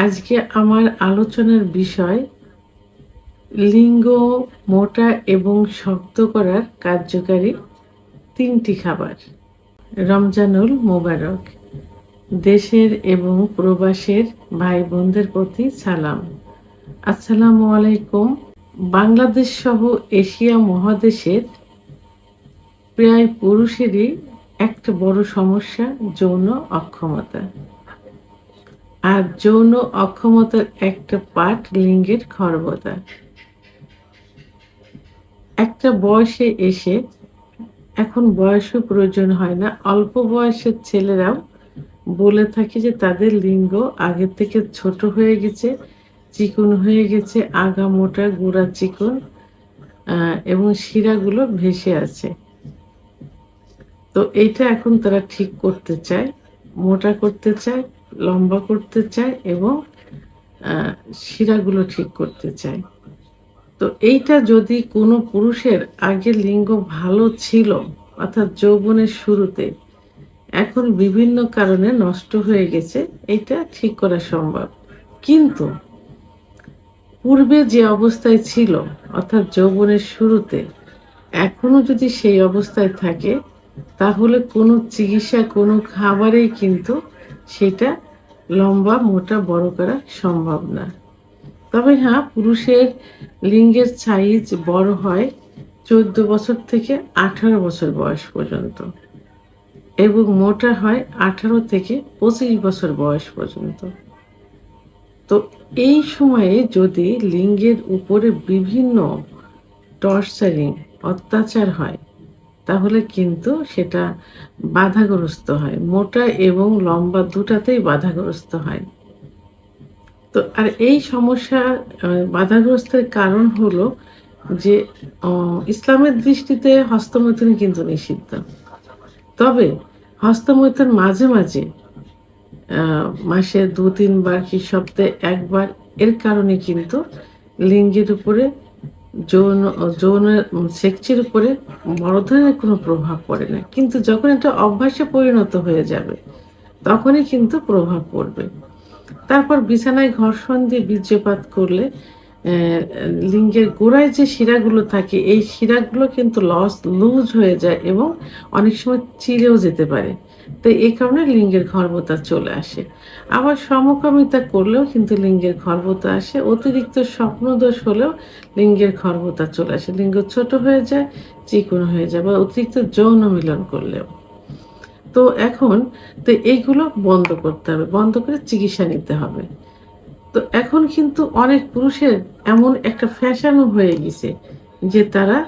আজকে আমার আলোচনার বিষয় লিঙ্গ মোটা এবং শক্ত করার কার্যকারী 3টি খাবার। রমজানুল মোবারক। দেশের এবং প্রবাসের ভাই বোনদের প্রতি সালাম। আসসালামু আলাইকুম। বাংলাদেশ সহ এশিয়া মহাদেশের প্রায় পুরুষেরই একটা বড় সমস্যা যৌন অক্ষমতা। আর যৌন অক্ষমতার একটা পার্ট লিঙ্গের খর্বতা। একটা বয়সে এসে, এখন বয়সও প্রয়োজন হয় না, অল্প বয়সের ছেলেরাও বলে থাকে যে তাদের লিঙ্গ আগের থেকে ছোট হয়ে গেছে, চিকন হয়ে গেছে, আগা মোটা গোড়া চিকন, এবং শিরাগুলো ভেসে আছে। তো এইটা এখন তারা ঠিক করতে চায়, মোটা করতে চায়, লম্বা করতে চায় এবং শিরাগুলো ঠিক করতে চায়। তো এইটা যদি কোনো পুরুষের আগে লিঙ্গ ভালো ছিল, অর্থাৎ যৌবনের শুরুতে, এখন বিভিন্ন কারণে নষ্ট হয়ে গেছে, এটা ঠিক করা সম্ভব। কিন্তু পূর্বে যে অবস্থায় ছিল, অর্থাৎ যৌবনের শুরুতে, এখনো যদি সেই অবস্থায় থাকে, তাহলে কোনো চিকিৎসা, কোনো খাবারেই কিন্তু সেটা লম্বা মোটা বড় করা সম্ভব না। তবে হ্যাঁ, পুরুষের লিঙ্গের সাইজ বড় হয় 14 বছর থেকে 18 বছর বয়স পর্যন্ত এবং মোটা হয় 18 থেকে 25 বছর বয়স পর্যন্ত। তো এই সময়ে যদি লিঙ্গের উপরে বিভিন্ন টর্চারিং, অত্যাচার হয়, তাহলে কিন্তু সেটা বাধাগ্রস্ত হয়। মোটা এবং লম্বা দুটাতেই বাধাগ্রস্ত হয়। তো আর এই সমস্যা বাধাগ্রস্তের কারণ হলো যে ইসলামের দৃষ্টিতে হস্তমৈথুন কিন্তু নিষিদ্ধ। তবে হস্তমৈথুন মাঝে মাঝে, মাসে 2-3 বার কি সপ্তাহে 1 বার, এর কারণে কিন্তু লিঙ্গের উপরে যৌন সেক্সের উপরে বড় ধরনের কোনো প্রভাব পড়ে না। কিন্তু যখন এটা অভ্যাসে পরিণত হয়ে যাবে, তখনই কিন্তু প্রভাব পড়বে। তারপর বিছানায় ঘর্ষণ দিয়ে বীর্যপাত করলে লিঙ্গের গোড়ায় যে শিরাগুলো থাকে, এই শিরাগুলো কিন্তু লুজ হয়ে যায় এবং অনেক সময় চিরেও যেতে পারে। তো এই কারণে লিঙ্গের খর্বতা চলে আসে। আবার সমকামিতা করলেও কিন্তু লিঙ্গের খর্বতা আসে। অতিরিক্ত স্বপ্নদোষ হলেও লিঙ্গের খর্বতা চলে আসে। লিঙ্গ ছোট হয়ে যায়, চিকন হয়ে যায়, বা অতিরিক্ত যৌন মিলন করলেও। তো এখন এইগুলো বন্ধ করতে হবে, বন্ধ করে চিকিৎসা নিতে হবে। তো এখন কিন্তু অনেক পুরুষের এমন একটা ফ্যাশনও হয়ে গেছে যে তারা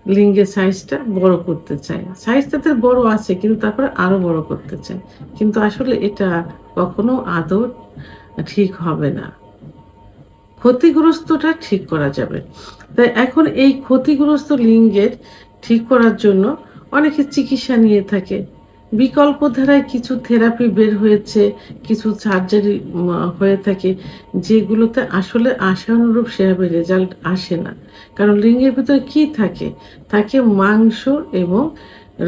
লিঙ্গের সাইজটা বড় করতে চায়। সাইজ তাদের বড় আছে, কিন্তু তারপরে আরো বড় করতে চায়। কিন্তু আসলে এটা কখনো আদৌ ঠিক হবে না। ক্ষতিগ্রস্তটা ঠিক করা যাবে। তাই এখন এই ক্ষতিগ্রস্ত লিঙ্গের ঠিক করার জন্য অনেকে চিকিৎসা নিয়ে থাকে। বিকল্প ধারায় কিছু থেরাপি বের হয়েছে, কিছু সার্জারি হয়ে থাকে, যেগুলোতে আসলে আশানুরূপ সেভাবে রেজাল্ট আসে না। কারণ লিঙ্গের ভিতরে কি থাকে? থাকে মাংস এবং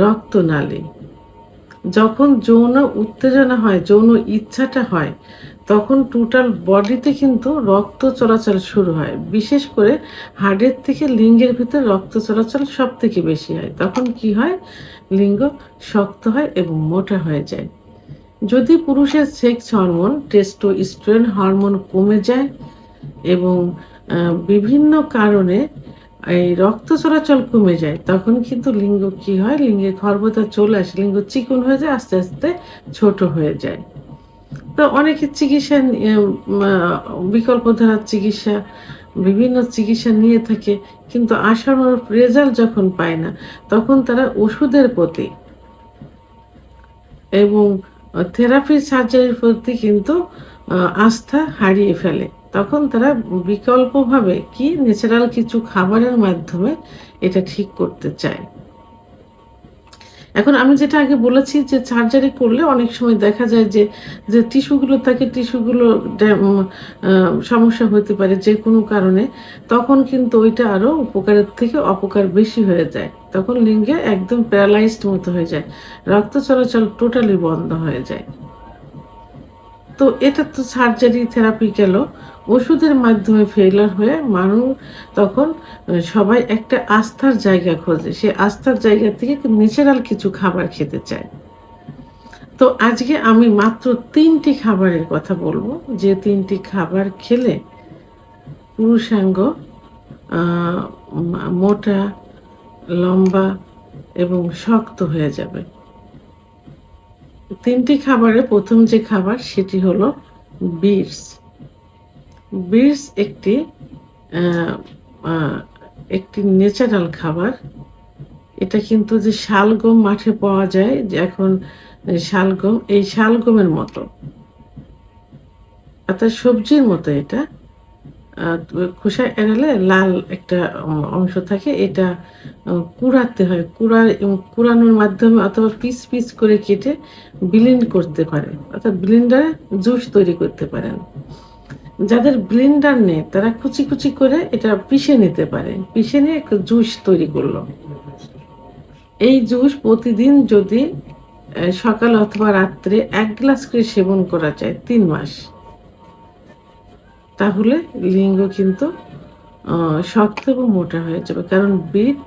রক্তনালী। যখন যৌন উত্তেজনা হয়, যৌন ইচ্ছাটা হয়, তখন টোটাল বডিতে কিন্তু রক্ত চলাচল শুরু হয়। বিশেষ করে হার্টের থেকে লিঙ্গের ভিতর রক্ত চলাচল সব থেকে বেশি হয়। তখন কি হয়? লিঙ্গ শক্ত হয় এবং মোটা হয়ে যায়। যদি পুরুষের সেক্স হরমোন, টেস্টোস্টেরন হরমোন কমে যায় এবং বিভিন্ন কারণে এই রক্ত চলাচল কমে যায়, তখন কিন্তু লিঙ্গ কি হয়? লিঙ্গের খর্বতা চলে আসে, লিঙ্গ চিকন হয়ে যায়, আস্তে আস্তে ছোট হয়ে যায়। তো অনেকে চিকিৎসা, বিকল্প ধারার চিকিৎসা, বিভিন্ন চিকিৎসা নিয়ে থাকে, কিন্তু আশানুরূপ রেজাল্ট যখন পায় না, তখন তারা ওষুধের প্রতি এবং থেরাপি, সার্জারির প্রতি কিন্তু আস্থা হারিয়ে ফেলে। তখন তারা বিকল্পভাবে কি ন্যাচারাল কিছু খাবারের মাধ্যমে এটা ঠিক করতে চায়। এখন আমি যেটা আগে বলেছি যে সার্জারি করলে অনেক সময় দেখা যায় যে যে টিস্যুগুলো থাকে, টিস্যুগুলো সমস্যা হতে পারে যে কোনো কারণে। তখন কিন্তু ওইটা আরো উপকারের থেকে অপকার বেশি হয়ে যায়। তখন লিঙ্গে একদম প্যারালাইজড মতো হয়ে যায়, রক্ত চলাচল টোটালি বন্ধ হয়ে যায়। তো এটা তো সার্জারি থেরাপি গেল। ওষুধের মাধ্যমে ফেইলিউর হয়ে মানুষ তখন সবাই একটা আস্থার জায়গা খোঁজে। সে আস্থার জায়গা থেকে ন্যাচারাল কিছু খাবার খেতে চায়। তো আজকে আমি মাত্র ৩ টি খাবারের কথা বলব, যে ৩ টি খাবার খেলে পুরুষাঙ্গ আ মোটা, লম্বা এবং শক্ত হয়ে যাবে। ৩ টি খাবারে ১ম যে খাবার সেটি হলো বিটস। বিটস একটি আ আ একটি ন্যাচারাল খাবার। এটা কিন্তু যে শালগম মাঠে পাওয়া যায়, যে এখন শালগম, এই শালগমের মতো। অর্থাৎ সবজির মতো এটা। খোসা এড়ালে লাল একটা অংশ থাকে। এটা কুড়াতে হয়। কুড়ানোর মাধ্যমে অথবা পিস, পিস করে কেটে ব্লেন্ড করতে পারে। অর্থাৎ ব্লেন্ডারে জুস তৈরি করতে পারেন। যাদের ব্লেন্ডার নেই তারা কুচি, কুচি করে এটা পিষে নিতে পারে। পিষে নিয়ে একটা জুস তৈরি করল। এই জুস প্রতিদিন যদি সকাল অথবা রাত্রে ১ গ্লাস করে সেবন করা যায় ৩ মাস, তাহলে লিঙ্গ কিন্তু শক্ত এবং মোটা হয়ে যাবে। কারণ বিট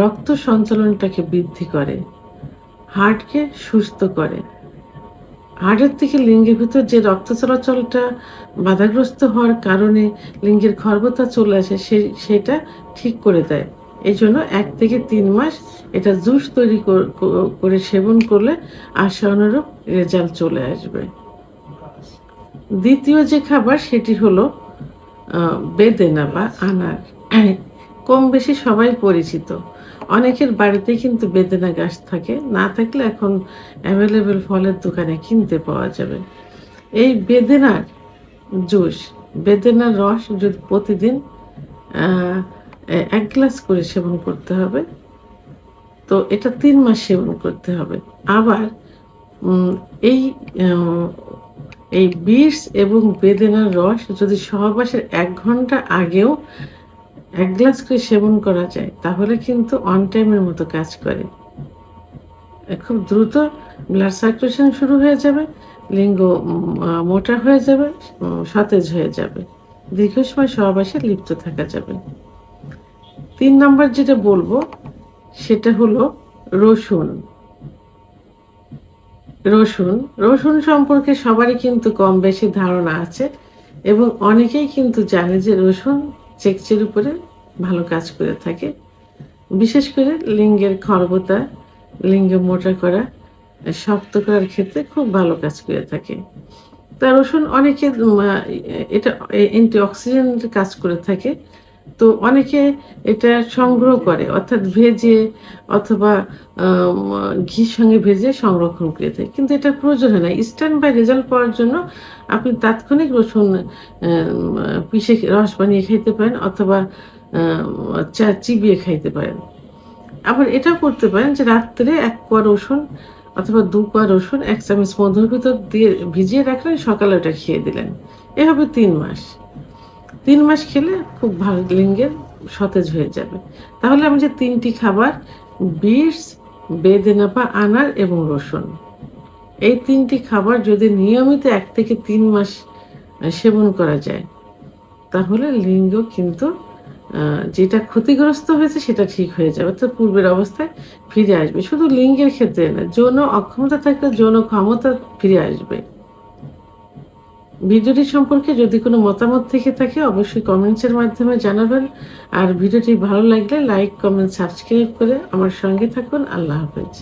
রক্ত সঞ্চালনটাকে বৃদ্ধি করে, হার্টকে সুস্থ করে। হার্টের থেকে লিঙ্গের ভিতর যে রক্ত চলাচলটা বাধাগ্রস্ত হওয়ার কারণে লিঙ্গের খর্বতা চলে আসে, সেটা ঠিক করে দেয়। এজন্য ১ থেকে ৩ মাস এটা জুস তৈরি করে সেবন করলে আশানুরূপ রেজাল্ট চলে আসবে। দ্বিতীয় যে খাবার সেটি হলো বেদেনা বা আনার। কম বেশি সবাই পরিচিত। অনেকের বাড়িতেই কিন্তু বেদেনা গাছ থাকে। না থাকলে এখন অ্যাভেলেবল ফলের দোকানে কিনতে পাওয়া যাবে। এই বেদেনার জুস, বেদেনার রস যদি প্রতিদিন আ ১ গ্লাস করে সেবন করতে হবে। তো এটা ৩ মাস সেবন করতে হবে। আবার এই আ এই বিটস এবং বেদেনার রস যদি সহবাসের ১ ঘন্টা আগেও ১ গ্লাস করে সেবন করা যায়, তাহলে কিন্তু অন টাইমের মতো কাজ করে। খুব দ্রুত ব্লাড সার্কুলেশন শুরু হয়ে যাবে, লিঙ্গ মোটা হয়ে যাবে, সতেজ হয়ে যাবে। দীর্ঘ সময় সহবাসে লিপ্ত থাকা যাবে। ৩ নাম্বার যেটা বলবো সেটা হলো রসুন। রসুন সম্পর্কে সবারই কিন্তু কম বেশি ধারণা আছে এবং অনেকেই কিন্তু জানে যে রসুন চেকচের উপরে ভালো কাজ করে থাকে। বিশেষ করে লিঙ্গের খর্বতা, লিঙ্গ মোটা করা, শক্ত করার ক্ষেত্রে খুব ভালো কাজ করে থাকে। তা রসুন অনেকে এটা অ্যান্টিঅক্সিডেন্টের কাজ করে থাকে। তো অনেকে এটা সংগ্রহ করে, অর্থাৎ ভেজে অথবা আম ঘির সঙ্গে ভেজে সংরক্ষণ করে থাকে। কিন্তু এটার প্রয়োজন হয় না। ইনস্ট্যান্ট বাই রেজাল্ট পাওয়ার জন্য আপনি তাৎক্ষণিক রসুন পিষে রস বানিয়ে খাইতে পারেন অথবা চিবিয়ে খাইতে পারেন। আবার এটাও করতে পারেন যে রাত্রে ১ কোয়া রসুন অথবা ২ কোয়া রসুন ১ চামচ মধুর ভিতর দিয়ে ভিজিয়ে রাখলেন, সকালে ওটা খেয়ে দিলেন। এভাবে ৩ মাস। ৩ মাস খেলে খুব ভালো লিঙ্গের সতেজ হয়ে যাবে। তাহলে আমি যে ৩ টি খাবার বিটস, বেদেনা বা আনার এবং রসুন, এই ৩ টি খাবার যদি নিয়মিত ১ থেকে ৩ মাস সেবন করা যায়, তাহলে লিঙ্গ কিন্তু যেটা ক্ষতিগ্রস্ত হয়েছে সেটা ঠিক হয়ে যাবে। তো পূর্বের অবস্থায় ফিরে আসবে। শুধু লিঙ্গের ক্ষেত্রে না, যৌন অক্ষমতা থাকলে যৌন ক্ষমতা ফিরে আসবে। ভিডিওটি সম্পর্কে যদি কোনো মতামত থেকে থাকে অবশ্যই কমেন্টসের মাধ্যমে জানাবেন। আর ভিডিওটি ভালো লাগলে লাইক, কমেন্ট, সাবস্ক্রাইব করে আমার সঙ্গে থাকুন। আল্লাহ হাফেজ।